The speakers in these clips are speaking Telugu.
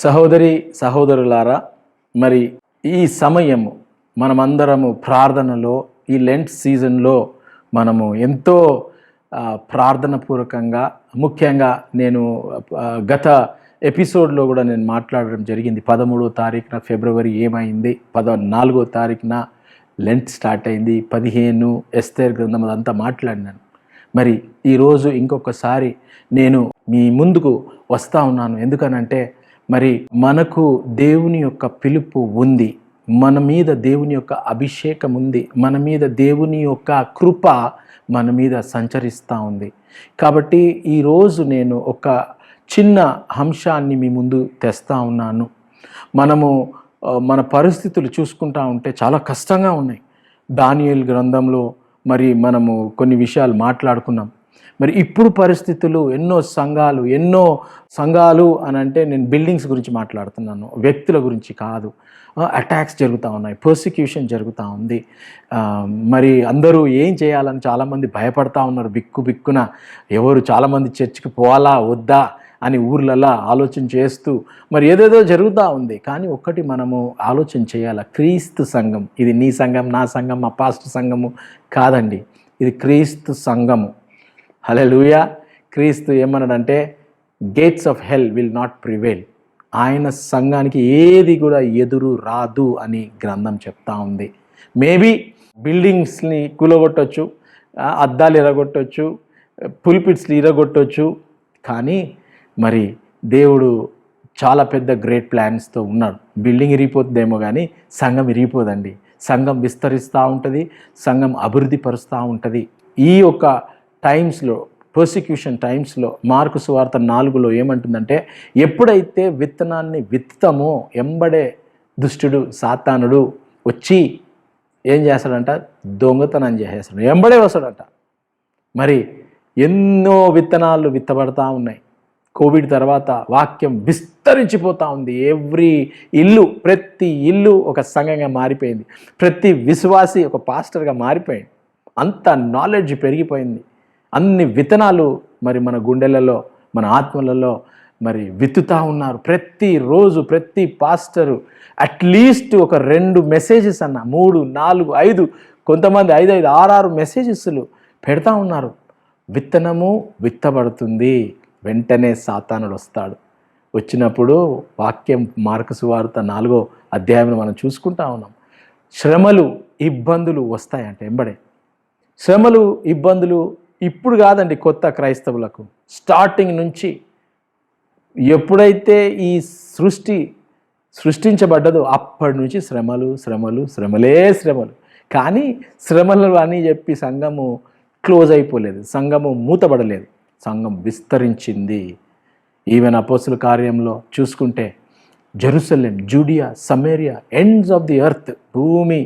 సహోదరి సహోదరులారా, మరి ఈ సమయము మనమందరము ప్రార్థనలో, ఈ లెంట్ సీజన్లో మనము ఎంతో ప్రార్థన పూర్వకంగా, ముఖ్యంగా నేను గత ఎపిసోడ్లో కూడా నేను మాట్లాడడం జరిగింది. 13వ తారీఖున ఫిబ్రవరి ఏమైంది, 14వ తారీఖున లెంట్ స్టార్ట్ అయింది, 15 ఎస్తేర్ గ్రంథం అదంతా మాట్లాడినాను. మరి ఈరోజు ఇంకొకసారి నేను మీ ముందుకు వస్తూ ఉన్నాను. ఎందుకనంటే మరి మనకు దేవుని యొక్క పిలుపు ఉంది, మన మీద దేవుని యొక్క అభిషేకం ఉంది, మన మీద దేవుని యొక్క కృప మన మీద సంచరిస్తూ ఉంది. కాబట్టి ఈరోజు నేను ఒక చిన్న అంశాన్ని మీ ముందు తెస్తూ ఉన్నాను. మన పరిస్థితులు చూసుకుంటూ ఉంటే చాలా కష్టంగా ఉన్నాయి. దానియేలు గ్రంథంలో మరి మనము కొన్ని విషయాలు మాట్లాడుకున్నాం. మరి ఇప్పుడు పరిస్థితులు ఎన్నో సంఘాలు అని అంటే నేను బిల్డింగ్స్ గురించి మాట్లాడుతున్నాను, వ్యక్తుల గురించి కాదు. అటాక్స్ జరుగుతూ ఉన్నాయి, పర్సిక్యూషన్ జరుగుతూ ఉంది. మరి అందరూ ఏం చేయాలని చాలామంది భయపడతా ఉన్నారు. బిక్కున ఎవరు చాలామంది చర్చికి పోవాలా వద్దా అని ఊర్లలో ఆలోచన చేస్తూ మరి ఏదేదో జరుగుతూ ఉంది. కానీ ఒక్కటి మనము ఆలోచన చేయాలి, క్రీస్తు సంఘం. ఇది నీ సంఘం, నా సంఘం, మా పాస్టర్ సంఘము కాదండి, ఇది క్రీస్తు సంఘము. హల్లెలూయా. క్రీస్తు ఏమన్నాడంటే gates of hell will not prevail. ఆయన సంఘానికి ఏది కూడా ఎదురు రాదు అని గ్రంథం చెప్తా ఉంది. మేబీ బిల్డింగ్స్ని కూలగొట్టవచ్చు, అద్దాలు ఇరగొట్టవచ్చు, పుల్పిట్స్ని ఇరగొట్టవచ్చు, కానీ మరి దేవుడు చాలా పెద్ద గ్రేట్ ప్లాన్స్తో ఉన్నాడు. బిల్డింగ్ ఇరిగిపోతుందేమో కానీ సంఘం ఇరిగిపోదండి. సంఘం విస్తరిస్తూ ఉంటుంది, సంఘం అభివృద్ధి పరుస్తూ ఉంటుంది. ఈ యొక్క టైమ్స్లో, పర్సిక్యూషన్ టైమ్స్లో మార్కు సువార్త 4లో ఏమంటుందంటే, ఎప్పుడైతే విత్తనాన్ని విత్తుతామో ఎంబడే దుష్టుడు సాతానుడు వచ్చి ఏం చేస్తాడంట, దొంగతనం చేసేస్తాడు, ఎంబడే వస్తాడంట. మరి ఎన్నో విత్తనాలు విత్తబడతా ఉన్నాయి. కోవిడ్ తర్వాత వాక్యం విస్తరించిపోతూ ఉంది. ప్రతి ఇల్లు ఒక సంఘంగా మారిపోయింది. ప్రతి విశ్వాసి ఒక పాస్టర్గా మారిపోయింది. అంత నాలెడ్జ్ పెరిగిపోయింది. అన్ని విత్తనాలు మరి మన గుండెలలో, మన ఆత్మలలో మరి విత్తుతూ ఉన్నారు. ప్రతిరోజు ప్రతి పాస్టరు అట్లీస్ట్ ఒక 2 మెసేజెస్ అన్న, 3, 4, 5, కొంతమంది 5, 6 మెసేజెస్లు పెడతా ఉన్నారు. విత్తనము విత్తబడుతుంది, వెంటనే సాతానుడు వస్తాడు. వచ్చినప్పుడు వాక్యం మార్కు సువార్త 4వ అధ్యాయంలో మనం చూసుకుంటా ఉన్నాం. శ్రమలు, ఇబ్బందులు వస్తాయంటే ఎంబడే. శ్రమలు, ఇబ్బందులు ఇప్పుడు కాదండి, కొత్త క్రైస్తవులకు స్టార్టింగ్ నుంచి ఎప్పుడైతే ఈ సృష్టించబడ్డదో అప్పటి నుంచి శ్రమలే శ్రమలు. కానీ శ్రమలు అని చెప్పి సంఘము క్లోజ్ అయిపోలేదు, సంఘము మూతబడలేదు, సంఘం విస్తరించింది. ఈవెన్ అపోస్తుల కార్యంలో చూసుకుంటే Jerusalem, Judea, Samaria, ends of the earth, భూమి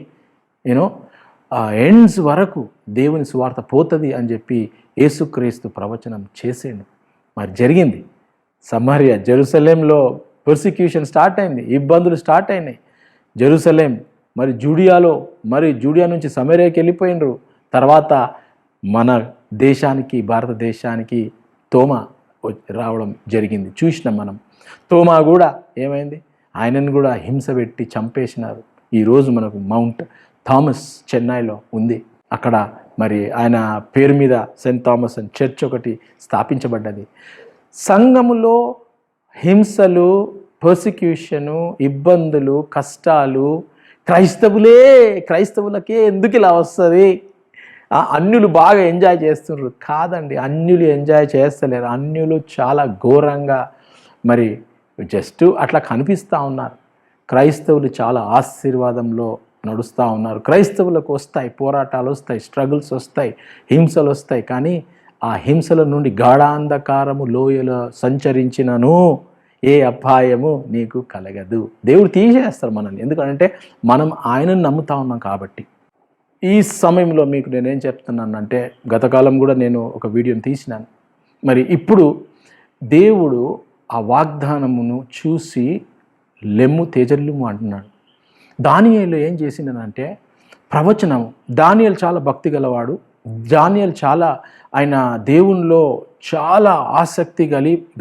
ఎండ్స్ వరకు దేవుని సువార్త పోతుంది అని చెప్పి యేసుక్రీస్తు ప్రవచనం చేసేయండి. మరి జరిగింది. సమరియా, జెరూసలేంలో పర్సిక్యూషన్ స్టార్ట్ అయింది, ఇబ్బందులు స్టార్ట్ అయినాయి. జెరూసలేం మరి జూడియా నుంచి సమేరియాకి వెళ్ళిపోయినరు. తర్వాత మన దేశానికి, భారతదేశానికి తోమా రావడం జరిగింది. చూసినాం మనం. తోమా కూడా ఏమైంది, ఆయనను కూడా హింస పెట్టి చంపేసినారు. ఈరోజు మనకు మౌంట్ థామస్ చెన్నైలో ఉంది. అక్కడ మరి ఆయన పేరు మీద సెయింట్ థామస్ అని చర్చ్ ఒకటి స్థాపించబడ్డది. సంఘములో హింసలు, పర్సిక్యూషను, ఇబ్బందులు, కష్టాలు క్రైస్తవులకే ఎందుకు ఇలా వస్తుంది? అన్యులు బాగా ఎంజాయ్ చేస్తున్నారు కాదండి, అన్యులు ఎంజాయ్ చేస్తలేరు. అన్యులు చాలా ఘోరంగా మరి జస్ట్ అట్లా కనిపిస్తూ ఉన్నారు. క్రైస్తవులు చాలా ఆశీర్వాదంలో నడుస్తూ ఉన్నారు. క్రైస్తవులకు వస్తాయి పోరాటాలు, వస్తాయి స్ట్రగుల్స్, వస్తాయి హింసలు వస్తాయి. కానీ ఆ హింసల నుండి గాఢాంధకారము లోయలో సంచరించినను ఏ అపాయము నీకు కలగదు. దేవుడు తీసేస్తారు మనల్ని, ఎందుకంటే మనం ఆయనను నమ్ముతా ఉన్నాం కాబట్టి. ఈ సమయంలో మీకు నేనేం చెప్తున్నానంటే, గతకాలం కూడా నేను ఒక వీడియోని తీసినాను. మరి ఇప్పుడు దేవుడు ఆ వాగ్దానమును చూసి లెమ్ము తేజల్లుము అంటున్నాడు. దానియేలు ఏం చేసిందనంటే ప్రవచనము. దానియేలు చాలా భక్తి గలవాడు. దానియేలు ఆయన దేవునిలో చాలా ఆసక్తి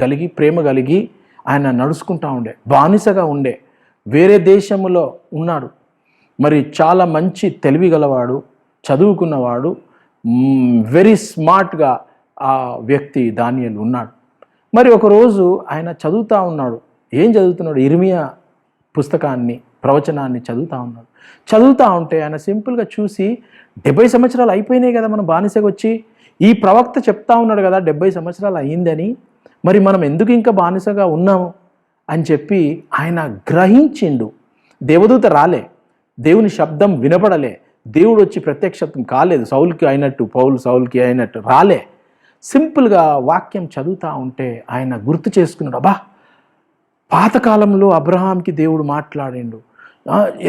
కలిగి ప్రేమ కలిగి ఆయన నడుచుకుంటూ ఉండే, బానిసగా ఉండే, వేరే దేశంలో ఉన్నాడు. మరి చాలా మంచి తెలివి గలవాడు, చదువుకున్నవాడు, వెరీ స్మార్ట్గా ఆ వ్యక్తి దానియేలు ఉన్నాడు. మరి ఒకరోజు ఆయన చదువుతూ ఉన్నాడు. ఏం చదువుతున్నాడు? ఇర్మియా పుస్తకాన్ని, ప్రవచనాన్ని చదువుతూ ఉన్నాడు. చదువుతూ ఉంటే ఆయన సింపుల్గా చూసి 70 సంవత్సరాలు అయిపోయినాయి కదా మనం బానిసగా వచ్చి, ఈ ప్రవక్త చెప్తా ఉన్నాడు కదా 70 సంవత్సరాలు అయ్యిందని, మరి మనం ఎందుకు ఇంకా బానిసగా ఉన్నాము అని చెప్పి ఆయన గ్రహించిండు. దేవదూత రాలే, దేవుని శబ్దం వినపడలే, దేవుడు వచ్చి ప్రత్యక్షతం కాలేదు, సౌలుకి అయినట్టు, సౌలుకి అయినట్టు రాలే. సింపుల్గా వాక్యం చదువుతూ ఉంటే ఆయన గుర్తు చేసుకున్నాడు, అబ్బా పాతకాలంలో అబ్రహాంకి దేవుడు మాట్లాడిండు,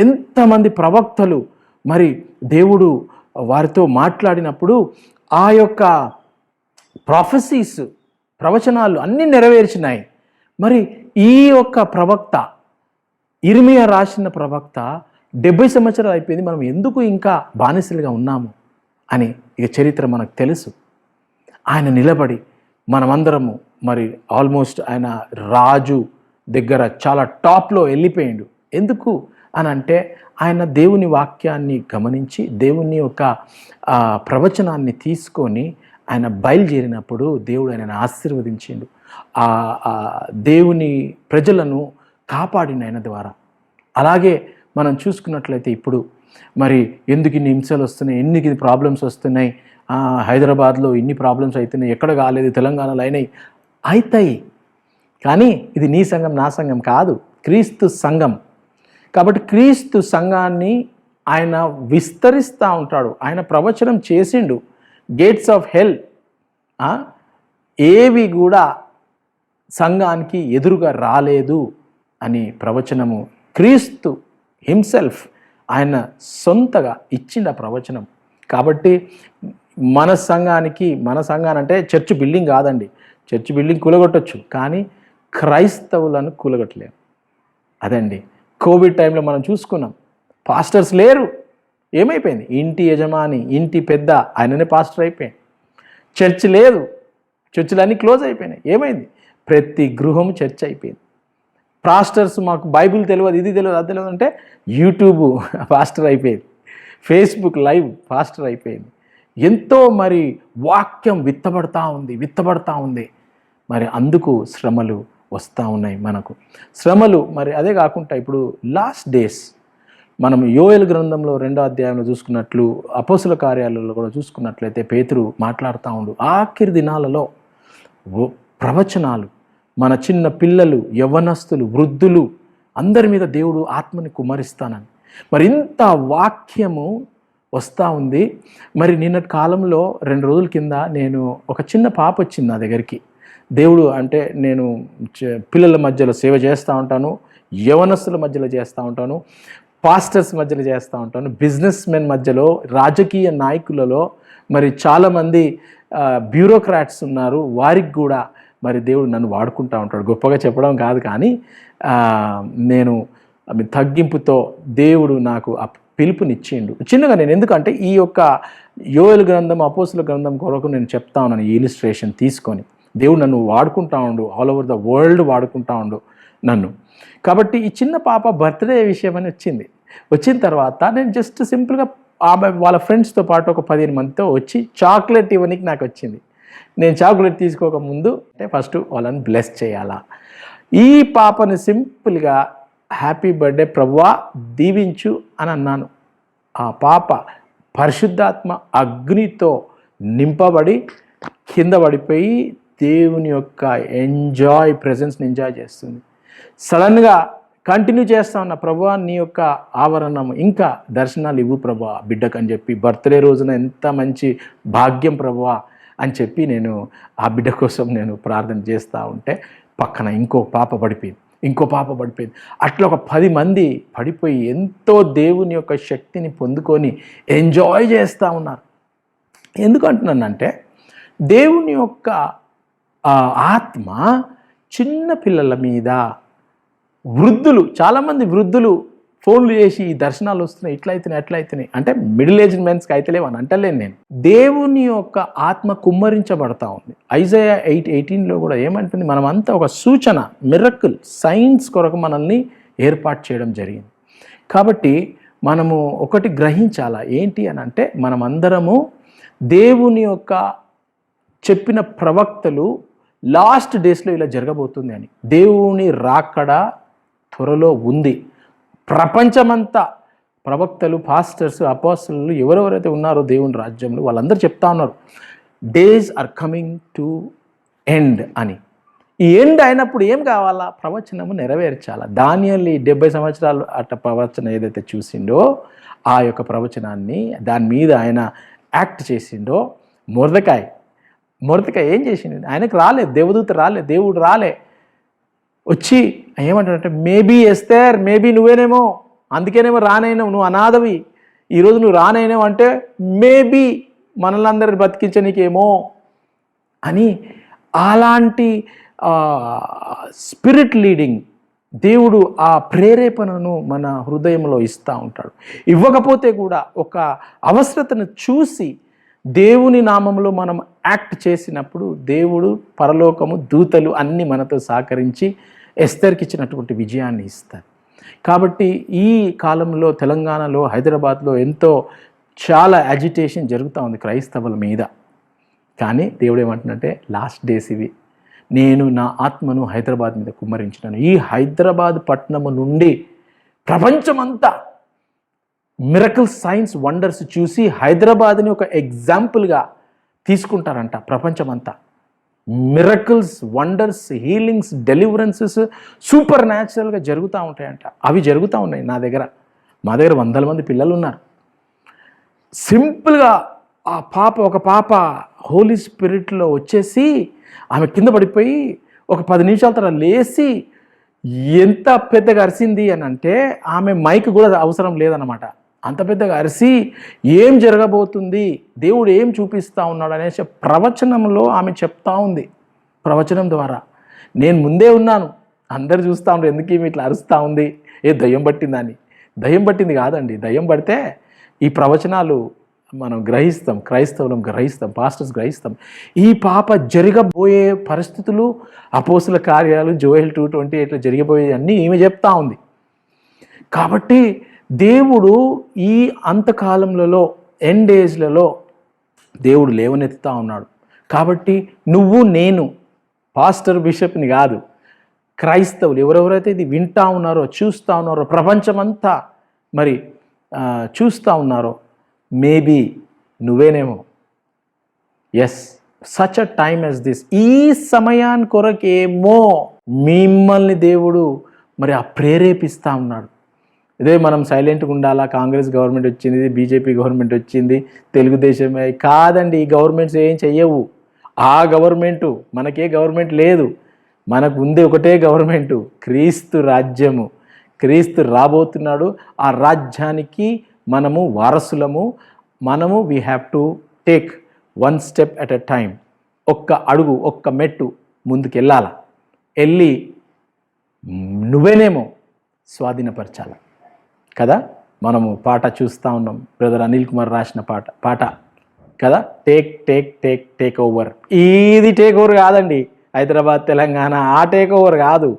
ఎంతమంది ప్రవక్తలు మరి దేవుడు వారితో మాట్లాడినప్పుడు ఆ యొక్క ప్రాఫెసీస్, ప్రవచనాలు అన్నీ నెరవేర్చినాయి. మరి ఈ యొక్క ప్రవక్త, ఇర్మియా రాసిన ప్రవక్త 70 సంవత్సరాలు అయిపోయింది, మనం ఎందుకు ఇంకా బానిసలుగా ఉన్నాము అని ఇక చరిత్ర మనకు తెలుసు. ఆయన నిలబడి మనమందరము మరి ఆల్మోస్ట్ ఆయన రాజు దగ్గర చాలా టాప్లో వెళ్ళిపోయిండు. ఎందుకు అని అంటే ఆయన దేవుని వాక్యాన్ని గమనించి, దేవుని యొక్క ప్రవచనాన్ని తీసుకొని ఆయన బయలుదేరినప్పుడు దేవుడు ఆయనను ఆశీర్వదించిండు. దేవుని ప్రజలను కాపాడిన ఆయన ద్వారా. అలాగే మనం చూసుకున్నట్లయితే ఇప్పుడు మరి ఎందుకు ఇన్ని హింసలు వస్తున్నాయి, ఎన్ని ప్రాబ్లమ్స్ వస్తున్నాయి, హైదరాబాద్లో ఇన్ని ప్రాబ్లమ్స్ అవుతున్నాయి, ఎక్కడ కాలేదు, తెలంగాణలో అయినాయి, అవుతాయి. కానీ ఇది నీ సంఘం నా సంఘం కాదు, క్రీస్తు సంఘం. కాబట్టి క్రీస్తు సంఘాన్ని ఆయన విస్తరిస్తూ ఉంటాడు. ఆయన ప్రవచనం చేసిండు, గేట్స్ ఆఫ్ హెల్ ఏవి కూడా సంఘానికి ఎదురుగా రాలేదు అని ప్రవచనము క్రీస్తు హిమ్సెల్ఫ్ ఆయన సొంతగా ఇచ్చిన ప్రవచనం. కాబట్టి మన సంఘానికి, మన సంఘాన్ని అంటే చర్చ్ బిల్డింగ్ కాదండి, చర్చ్ బిల్డింగ్ కూలగొట్టచ్చు కానీ క్రైస్తవులను కూలగొట్టలేము. అదండి కోవిడ్ టైంలో మనం చూసుకున్నాం, పాస్టర్స్ లేరు, ఏమైపోయింది? ఇంటి యజమాని, ఇంటి పెద్ద ఆయననే పాస్టర్ అయిపోయింది. చర్చ్ లేదు, చర్చిలన్నీ క్లోజ్ అయిపోయినాయి. ఏమైంది? ప్రతి గృహం చర్చ్ అయిపోయింది. పాస్టర్స్ మాకు బైబిల్ తెలియదు, ఇది తెలియదు, అది తెలియదు అంటే యూట్యూబ్ పాస్టర్ అయిపోయింది, ఫేస్బుక్ లైవ్ పాస్టర్ అయిపోయింది. ఎంతో మరి వాక్యం విత్తబడతా ఉంది. మరి అందుకు శ్రమలు వస్తూ ఉన్నాయి మనకు. శ్రమలు మరి అదే కాకుండా ఇప్పుడు లాస్ట్ డేస్ మనం యోయేలు గ్రంథంలో 2వ అధ్యాయంలో చూసుకున్నట్లు, అపోస్తుల కార్యాలలో కూడా చూసుకున్నట్లయితే పేతురు మాట్లాడుతూ ఉండు, ఆఖరి దినాలలో ప్రవచనాలు మన చిన్న పిల్లలు, యవ్వనస్తులు, వృద్ధులు అందరి మీద దేవుడు ఆత్మని కుమ్మరిస్తానని మరి ఇంత వాక్యము వస్తూ ఉంది. మరి నిన్నటి కాలంలో 2 రోజుల కింద నేను ఒక చిన్న పాప వచ్చింది నా దగ్గరికి. దేవుడు అంటే నేను పిల్లల మధ్యలో సేవ చేస్తూ ఉంటాను, యవనస్తుల మధ్యలో చేస్తూ ఉంటాను, పాస్టర్స్ మధ్యలో చేస్తూ ఉంటాను, బిజినెస్ మెన్ మధ్యలో, రాజకీయ నాయకులలో మరి చాలామంది బ్యూరోక్రాట్స్ ఉన్నారు, వారికి కూడా మరి దేవుడు నన్ను వాడుకుంటూ ఉంటాడు. గొప్పగా చెప్పడం కాదు కానీ నేను తగ్గింపుతో దేవుడు నాకు ఆ పిలుపునిచ్చిండు చిన్నగా. నేను ఎందుకంటే ఈ యొక్క యోయేలు గ్రంథం, అపోస్తుల గ్రంథం కొరకు నేను చెప్తా ఉన్నాను, ఈ ఇలిస్ట్రేషన్ తీసుకొని దేవుడు నన్ను వాడుకుంటా ఉండు, ఆల్ ఓవర్ ద వరల్డ్ వాడుకుంటా ఉండు నన్ను. కాబట్టి ఈ చిన్న పాప బర్త్డే విషయం అని వచ్చిన తర్వాత నేను జస్ట్ సింపుల్గా ఆమె వాళ్ళ ఫ్రెండ్స్తో పాటు ఒక 15 మందితో వచ్చి చాక్లెట్ ఇవ్వడానికి నాకు వచ్చింది. నేను చాక్లెట్ తీసుకోకముందు అంటే ఫస్ట్ వాళ్ళని బ్లెస్ చేయాలా. ఈ పాపని సింపుల్గా హ్యాపీ బర్త్డే ప్రభువా దీవించు అని అన్నాను. ఆ పాప పరిశుద్ధాత్మ అగ్నితో నింపబడి కింద పడిపోయి దేవుని యొక్క ప్రెజెన్స్ని ఎంజాయ్ చేస్తుంది. సడన్గా కంటిన్యూ చేస్తా ఉన్నా, ప్రభువా నీ యొక్క ఆవరణం ఇంకా దర్శనాలు ఇవ్వు ప్రభువా బిడ్డకు అని చెప్పి, బర్త్డే రోజున ఎంత మంచి భాగ్యం ప్రభువా అని చెప్పి నేను ఆ బిడ్డ కోసం నేను ప్రార్థన చేస్తూ ఉంటే పక్కన ఇంకో పాప పడిపోయింది. అట్లా ఒక 10 మంది పడిపోయి ఎంతో దేవుని యొక్క శక్తిని పొందుకొని ఎంజాయ్ చేస్తూ ఉన్నారు. ఎందుకు అంటున్నానంటే దేవుని యొక్క ఆత్మ చిన్న పిల్లల మీద, వృద్ధులు, చాలామంది వృద్ధులు ఫోన్లు చేసి ఈ దర్శనాలు వస్తున్నాయి, ఇట్లయితున్నాయి అట్లయితున్నాయి అంటే మిడిల్ ఏజ్ మెన్స్కి అయితలేవు అని అంటలేను నేను. దేవుని యొక్క ఆత్మ కుమ్మరించబడతా ఉంది. ఐజయా 8:18 కూడా ఏమంటుంది, మనమంతా ఒక సూచన, మిరకిల్, సైన్స్ కొరకు మనల్ని ఏర్పాటు చేయడం జరిగింది. కాబట్టి మనము ఒకటి గ్రహించాలా, ఏంటి అని అంటే మనమందరము దేవుని యొక్క చెప్పిన ప్రవక్తలు లాస్ట్ డేస్లో ఇలా జరగబోతుంది అని, దేవుని రాకడ త్వరలో ఉంది. ప్రపంచమంతా ప్రవక్తలు, పాస్టర్స్, అపోస్తలులు ఎవరెవరైతే ఉన్నారో దేవుని రాజ్యంలో వాళ్ళందరూ చెప్తా ఉన్నారు, days are coming to end అని. ఈ ఎండ్ అయినప్పుడు ఏం కావాలా, ప్రవచనము నెరవేర్చాలా. దానియేలు 70 సంవత్సరాలు అట్ట ప్రవచనం ఏదైతే చూసిండో ఆ యొక్క ప్రవచనాన్ని దాని మీద ఆయన యాక్ట్ చేసిండో, మొర్దెకాయ్ ఏం చేసిండు, ఆయనకు రాలే, దేవదూత రాలే, దేవుడు రాలే, వచ్చి ఏమంటాడంటే మేబీ ఎస్తేర్, మేబీ నువ్వేనేమో, అందుకేనేమో రానైనావు, నువ్వు అనాథవి, ఈరోజు నువ్వు రానైనావు అంటే మేబీ మనల్ని అందరిని బతికించనీకేమో అని. అలాంటి స్పిరిట్ లీడింగ్ దేవుడు ఆ ప్రేరేపణను మన హృదయంలో ఇస్తూ ఉంటాడు. ఇవ్వకపోతే కూడా ఒక అవసరతను చూసి దేవుని నామంలో మనం యాక్ట్ చేసినప్పుడు దేవుడు, పరలోకము, దూతలు అన్నీ మనతో సహకరించి ఎస్తర్కి ఇచ్చినటువంటి విజయాన్ని ఇస్తారు. కాబట్టి ఈ కాలంలో తెలంగాణలో, హైదరాబాద్లో చాలా యాజిటేషన్ జరుగుతూ ఉంది క్రైస్తవుల మీద. కానీ దేవుడు ఏమంటున్నంటే లాస్ట్ డేస్ ఇవి, నేను నా ఆత్మను హైదరాబాద్ మీద కుమ్మరించినాను. ఈ హైదరాబాద్ పట్టణము నుండి ప్రపంచమంతా మిరకల్, సైన్స్, వండర్స్ చూసి హైదరాబాద్ని ఒక ఎగ్జాంపుల్గా తీసుకుంటారంట ప్రపంచమంతా. Miracles, wonders, healings, deliverances super న్యాచురల్గా జరుగుతూ ఉంటాయంట. అవి జరుగుతూ ఉన్నాయి మా దగ్గర 100 మంది పిల్లలు ఉన్నారు. సింపుల్గా ఒక పాప హోలీ స్పిరిట్లో వచ్చేసి ఆమె కింద పడిపోయి ఒక 10 నిమిషాల తర్వాత లేచి ఎంత పెద్దగా అరిసింది అని అంటే ఆమె మైక్ కూడా అవసరం లేదన్నమాట. అంత పెద్దగా అరిసి ఏం జరగబోతుంది, దేవుడు ఏం చూపిస్తూ ఉన్నాడు అనేసి ప్రవచనంలో ఆమె చెప్తా ఉంది. ప్రవచనం ద్వారా నేను ముందే ఉన్నాను, అందరు చూస్తూ ఉంటారు, ఎందుకు ఈమె ఇట్లా అరుస్తూ ఉంది, దయ్యం పట్టిందని. దయ్యం పట్టింది కాదండి. దయ్యం పడితే ఈ ప్రవచనాలు మనం గ్రహిస్తాం, క్రైస్తవులం గ్రహిస్తాం, పాస్టర్స్ గ్రహిస్తాం. ఈ పాప జరగబోయే పరిస్థితులు, అపోస్తుల కార్యాలు, జోయల్ 2:28 జరిగిపోయే అన్నీ ఈమె చెప్తా ఉంది. కాబట్టి దేవుడు ఈ అంతకాలంలో, ఎండ్ డేస్లలో దేవుడు లేవనెత్తుతా ఉన్నాడు. కాబట్టి నువ్వు, నేను, పాస్టర్, బిషప్ని కాదు, క్రైస్తవులు ఎవరెవరైతే ఇది వింటా ఉన్నారో, చూస్తూ ఉన్నారో, ప్రపంచమంతా మరి చూస్తూ ఉన్నారో, మేబీ నువ్వేనేమో. Yes, such a time as this, ఈ సమయాన్ని కొరకేమో మిమ్మల్ని దేవుడు మరి ప్రేరేపిస్తూ ఉన్నాడు. ఇదే మనం సైలెంట్గా ఉండాలా, కాంగ్రెస్ గవర్నమెంట్ వచ్చింది, బీజేపీ గవర్నమెంట్ వచ్చింది, తెలుగుదేశమే కాదండి. ఈ గవర్నమెంట్స్ ఏం చెయ్యవు. ఆ గవర్నమెంటు, మనకే గవర్నమెంట్ లేదు, మనకు ఉంది ఒకటే గవర్నమెంటు, క్రీస్తు రాజ్యము. క్రీస్తు రాబోతున్నాడు. ఆ రాజ్యానికి మనము వారసులము. మనము we have to take 1 step at a time. ఒక్క అడుగు, ఒక్క మెట్టు ముందుకు వెళ్ళి నువ్వేనేమో స్వాధీనపరచాల కదా. మనము పాట చూస్తూ ఉన్నాం, బ్రదర్ అనిల్ కుమార్ రాసిన పాట కదా, టేక్ ఓవర్. ఇది టేక్ ఓవర్ కాదండి, హైదరాబాద్, తెలంగాణ ఆ టేక్ ఓవర్ కాదు.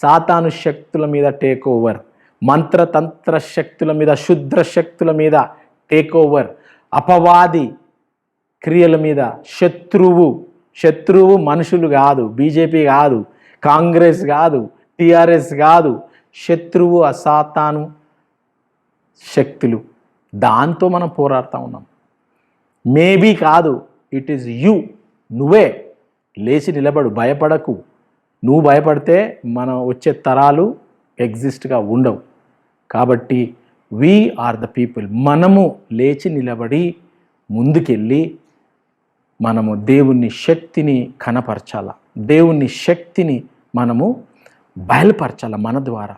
సాతాను శక్తుల మీద టేక్ ఓవర్, మంత్రతంత్ర శక్తుల మీద, శుద్ర శక్తుల మీద టేక్ ఓవర్, అపవాది క్రియల మీద. శత్రువు మనుషులు కాదు, బీజేపీ కాదు, కాంగ్రెస్ కాదు, టీఆర్ఎస్ కాదు. శత్రువు ఆ సాతాను శక్తులు. దాంతో మనం పోరాడుతూ ఉన్నాం. మేబీ కాదు, ఇట్ ఈజ్ యూ. నువ్వే లేచి నిలబడు, భయపడకు. నువ్వు భయపడితే మనం వచ్చే తరాలు ఎగ్జిస్ట్గా ఉండవు. కాబట్టి వీ ఆర్ ద పీపుల్. మనము లేచి నిలబడి ముందుకెళ్ళి మనము దేవుని శక్తిని కనపరచాల, దేవుని శక్తిని మనము బయలుపరచాల మన ద్వారా.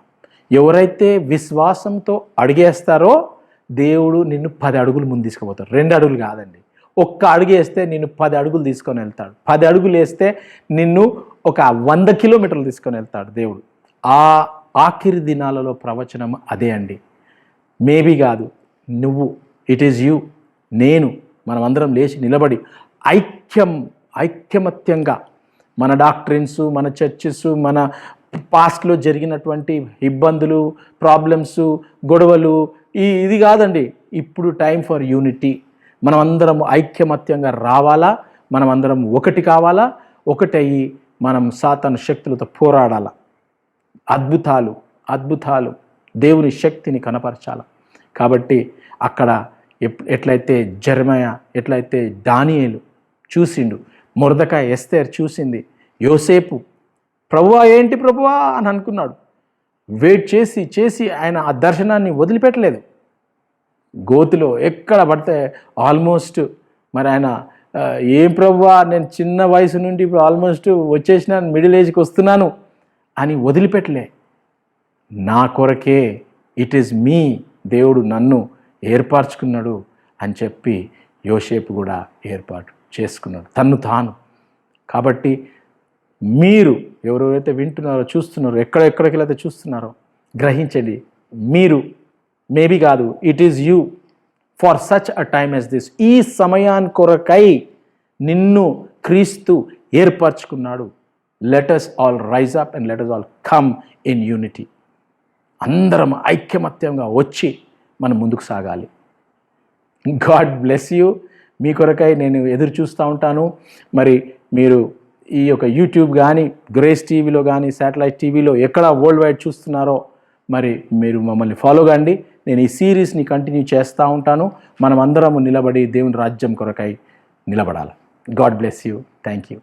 ఎవరైతే విశ్వాసంతో అడుగేస్తారో దేవుడు నిన్ను 10 అడుగులు ముందు తీసుకుపోతాడు. 2 అడుగులు కాదండి, ఒక్క అడుగు వేస్తే నిన్ను 10 అడుగులు తీసుకొని వెళ్తాడు. 10 అడుగులు వేస్తే నిన్ను ఒక 100 కిలోమీటర్లు తీసుకొని వెళ్తాడు దేవుడు. ఆ ఆఖరి దినాలలో ప్రవచనం అదే అండి. మేబీ కాదు, నువ్వు, ఇట్ ఈజ్ యూ, నేను, మనమందరం లేచి నిలబడి ఐక్యమత్యంగా మన డాక్ట్రిన్స్, మన చర్చెస్, మన పాస్ట్లో జరిగినటువంటి ఇబ్బందులు, ప్రాబ్లమ్స్, గొడవలు ఇది కాదండి. ఇప్పుడు టైం ఫర్ యూనిటీ. మనమందరం ఐక్యమత్యంగా రావాలా, మనమందరం ఒకటి కావాలా, ఒకటయ్యి మనం సాతాను శక్తులతో పోరాడాలా. అద్భుతాలు దేవుని శక్తిని కనపరచాలి. కాబట్టి అక్కడ ఎట్లయితే జెరమయా, ఎట్లయితే దానియేలు చూసిండు, మొర్దెకాయి ఎస్తేర్ చూసింది, యోసేపు ప్రభువా ఏంటి ప్రభువా అని అనుకున్నాడు. వెయిట్ చేసి ఆయన ఆ దర్శనాన్ని వదిలిపెట్టలేదు. గోతిలో ఎక్కడ పడితే ఆల్మోస్ట్ మరి ఆయన ఏం ప్రభువా, నేను చిన్న వయసు నుండి ఇప్పుడు ఆల్మోస్ట్ వచ్చేసినాను, మిడిల్ ఏజ్కి వస్తున్నాను అని వదిలిపెట్టలే. నా కొరకే, ఇట్ ఈజ్ మీ, దేవుడు నన్ను ఏర్పరచుకున్నాడు అని చెప్పి యోసేపు కూడా ఏర్పాటు చేసుకున్నాడు తన్ను తాను. కాబట్టి మీరు ఎవరెవరైతే వింటున్నారో, చూస్తున్నారో, ఎక్కడికి అయితే చూస్తున్నారో గ్రహించండి. మీరు మేబీ కాదు, it is you for such a time as this. ఈ సమయాన్ని కొరకై నిన్ను క్రీస్తు ఏర్పరచుకున్నాడు. Let us all rise up and let us all come in unity. అందరం ఐక్యమత్యంగా వచ్చి మనం ముందుకు సాగాలి. God bless you. మీ కొరకై నేను ఎదురు చూస్తూ ఉంటాను. మరి మీరు ఈ యొక్క యూట్యూబ్ కానీ, గ్రేస్ టీవీలో కానీ, శాటిలైట్ టీవీలో ఎక్కడ వరల్డ్ వైడ్ చూస్తున్నారో మరి మీరు మమ్మల్ని ఫాలో కండి. నేను ఈ సిరీస్ని కంటిన్యూ చేస్తూ ఉంటాను. మనం అందరము నిలబడి దేవుని రాజ్యం కొరకై నిలబడాలి. God bless you. Thank you.